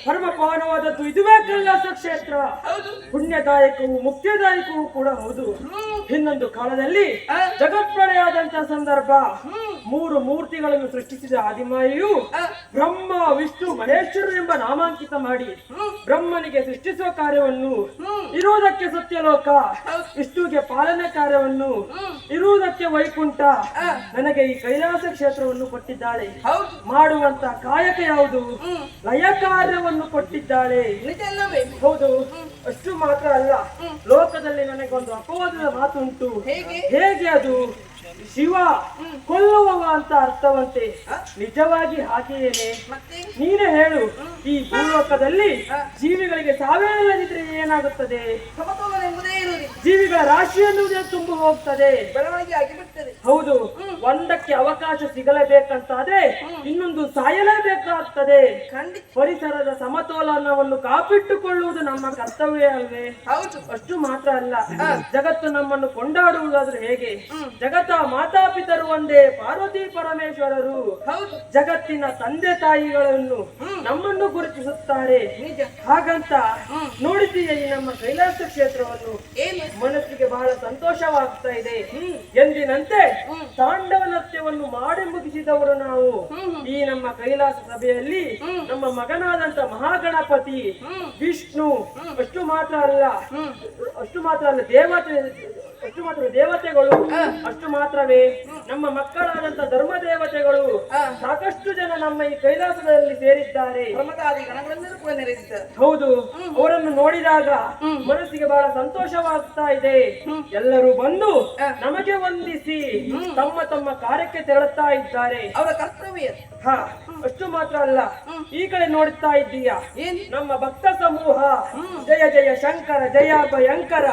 ಪರಮ ಪಾವನವಾದದ್ದು ಇದುವೇ ಕಲ್ಲ ಕೈಲಾಸ ಕ್ಷೇತ್ರ ಪುಣ್ಯದಾಯಕವೂ ಮುಕ್ತಿದಾಯಕವೂ ಕೂಡ ಹೌದು. ಇನ್ನೊಂದು ಕಾಲದಲ್ಲಿ ಜಗತ್ಪ್ರಳಯವಾದಂತಹ ಸಂದರ್ಭ ಮೂರು ಮೂರ್ತಿಗಳನ್ನು ಸೃಷ್ಟಿಸಿದ ಆದಿಮಾಯು ಬ್ರಹ್ಮ ವಿಷ್ಣು ಮಹೇಶ್ವರ ಎಂಬ ನಾಮಾಂಕಿತ ಮಾಡಿ ಬ್ರಹ್ಮನಿಗೆ ಸೃಷ್ಟಿಸುವ ಕಾರ್ಯವನ್ನು, ಇರುವುದಕ್ಕೆ ಸತ್ಯಲೋಕ, ವಿಷ್ಣುವಿಗೆ ಪಾಲನೆ ಕಾರ್ಯವನ್ನು, ಇರುವುದಕ್ಕೆ ವೈಕುಂಠ, ನನಗೆ ಈ ಕೈಲಾಸ ಕ್ಷೇತ್ರವನ್ನು ಕೊಟ್ಟಿದ್ದಾಳೆ. ಮಾಡುವಂತ ಕಾಯಕ ಯಾವುದು? ಲಯ ಕಾರ್ಯವನ್ನು ಕೊಟ್ಟಿದ್ದಾಳೆ. ಹೌದು. ಅಷ್ಟು ಮಾತ್ರ ಅಲ್ಲ, ಲೋಕದಲ್ಲಿ ನನಗೊಂದು ಅಪವಾದದ ಮಾತುಂಟು. ಹೇಗೆ ಅದು? ಶಿವ ಕೊಲ್ಲುವವ ಅಂತ ಅರ್ಥವಂತೆ. ನಿಜವಾಗಿ ಹಾಗೆಯೇನೆ? ನೀನೇ ಹೇಳು. ಈ ಭೂಲೋಕದಲ್ಲಿ ಜೀವಿಗಳಿಗೆ ಸಾವೇ ಇಲ್ಲದಿದ್ರೆ ಏನಾಗುತ್ತದೆ? ಜೀವಿಗಳ ರಾಶಿ ಎನ್ನುವುದೇ ತುಂಬಿ ಹೋಗ್ತದೆ, ಬೆಳವಣಿಗೆ ಆಗಿಬಿಡ್ತದೆ. ಹೌದು. ಒಂದಕ್ಕೆ ಅವಕಾಶ ಸಿಗಲೇಬೇಕಂತಾದ್ರೆ ಇನ್ನೊಂದು ಸಾಯಲೇಬೇಕಾಗ್ತದೆ. ಪರಿಸರದ ಸಮತೋಲನವನ್ನು ಕಾಪಿಟ್ಟುಕೊಳ್ಳುವುದು ನಮ್ಮ ಕರ್ತವ್ಯ ಅಲ್ವೇ? ಅಷ್ಟು ಮಾತ್ರ ಅಲ್ಲ, ಜಗತ್ತು ನಮ್ಮನ್ನು ಕೊಂಡಾಡುವುದಾದ್ರೆ ಹೇಗೆ? ಜಗತ್ತ ಮಾತಾಪಿತರು ಒಂದೇ, ಪಾರ್ವತಿ ಪರಮೇಶ್ವರರು. ಜಗತ್ತಿನ ತಂದೆ ತಾಯಿಗಳನ್ನು ನಮ್ಮನ್ನು ಗುರುತಿಸುತ್ತಾರೆ. ಹಾಗಂತ ನೋಡಿದೀಯ ಈ ನಮ್ಮ ಕೈಲಾಸ ಕ್ಷೇತ್ರವನ್ನು? ಮನಸ್ಸಿಗೆ ಬಹಳ ಸಂತೋಷವಾಗ್ತಾ ಇದೆ. ಎಂದಿನಂತೆ ತಾಂಡವ ನೃತ್ಯವನ್ನು ಮಾಡಿ ಮುಗಿಸಿದವರು ನಾವು. ಈ ನಮ್ಮ ಕೈಲಾಸ ಸಭೆಯಲ್ಲಿ ನಮ್ಮ ಮಗನಾದಂತ ಮಹಾಗಣಪತಿ ವಿಷ್ಣು ಅಷ್ಟು ಮಾತ್ರ ಅಲ್ಲ ದೇವತೆಗಳು ಅಷ್ಟು ಮಾತ್ರವೇ ನಮ್ಮ ಮಕ್ಕಳಾದಂತ ಧರ್ಮ ದೇವತೆಗಳು ಸಾಕಷ್ಟು ಜನ ನಮ್ಮ ಈ ಕೈಲಾಸದಲ್ಲಿ ಸೇರಿದ್ದಾರೆ. ಹೌದು. ಅವರನ್ನು ನೋಡಿದಾಗ ಮನಸ್ಸಿಗೆ ಬಹಳ ಸಂತೋಷವಾಗ್ತಾ ಇದೆ. ಎಲ್ಲರೂ ಬಂದು ನಮಗೆ ವಂದಿಸಿ ತಮ್ಮ ತಮ್ಮ ಕಾರ್ಯಕ್ಕೆ ತೆರಳುತ್ತಾ ಇದ್ದಾರೆ. ಅವರ ಕರ್ತವ್ಯ. ಅಷ್ಟು ಮಾತ್ರ ಅಲ್ಲ, ಈ ಕಡೆ ನೋಡುತ್ತಾ ಇದ್ದೀಯಾ ನಮ್ಮ ಭಕ್ತ ಸಮೂಹ ಜಯ ಜಯ ಶಂಕರ ಜಯ ಭಯಂಕರ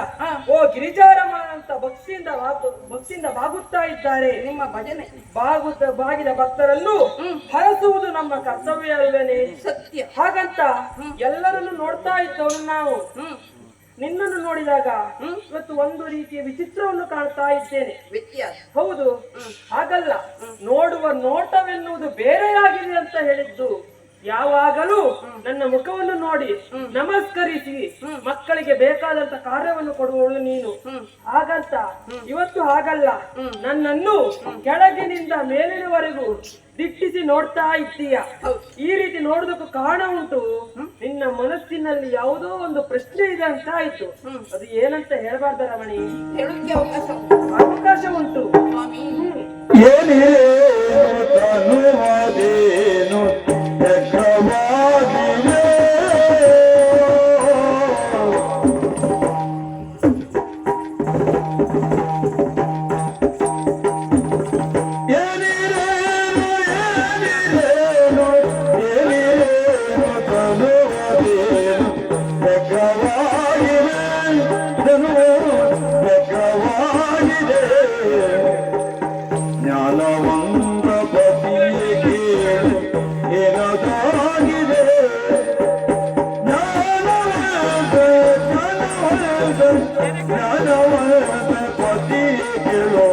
ಓ ಗಿರಿಜಾರಮ ಅಂತ ಭಕ್ತಿಯಿಂದ ಬಾಗುತ್ತಾ ಇದ್ದಾರೆ. ನಿಮ್ಮ ಭಜನೆ ಬಾಗಿದ ಭಕ್ತರನ್ನು ಹರಸುವುದು ನಮ್ಮ ಕರ್ತವ್ಯ ಅಲ್ವೇನೆ? ಸತ್ಯ. ಹಾಗಂತ ಎಲ್ಲರನ್ನು ನೋಡ್ತಾ ಇದ್ದವನು ನಾವು. ನಿನ್ನನ್ನು ನೋಡಿದಾಗ ಇವತ್ತು ಒಂದು ರೀತಿಯ ವಿಚಿತ್ರವನ್ನು ಕಾಣ್ತಾ ಇದ್ದೇನೆ. ಹೌದು. ಹಾಗಲ್ಲ, ನೋಡುವ ನೋಟವೆನ್ನುವುದು ಬೇರೆಯಾಗಿದೆ ಅಂತ ಹೇಳಿದ್ದು. ಯಾವಾಗಲೂ ನನ್ನ ಮುಖವನ್ನು ನೋಡಿ ನಮಸ್ಕರಿಸಿ ಮಕ್ಕಳಿಗೆ ಬೇಕಾದಂತ ಕಾರ್ಯವನ್ನು ಕೊಡುವಳು ನೀನು. ಹಾಗಂತ ಇವತ್ತು ಹಾಗಲ್ಲ, ನನ್ನನ್ನು ಕೆಳಗಿನಿಂದ ಮೇಲಿನವರೆಗೂ ದಿಟ್ಟಿಸಿ ನೋಡ್ತಾ ಇದ್ದೀಯ. ಈ ರೀತಿ ನೋಡುವುದಕ್ಕೂ ಕಾರಣ ಉಂಟು. ನಿನ್ನ ಮನಸ್ಸಿನಲ್ಲಿ ಯಾವುದೋ ಒಂದು ಪ್ರಶ್ನೆ ಇದೆ ಅಂತ ಆಯ್ತು. ಅದು ಏನಂತ ಹೇಳ್ಬಾರ್ದ ರಮಣಿ? ಅವಕಾಶ ಉಂಟು. ಜ್ಞಾನವಂತ ಪತಿ ಕೇಳೋ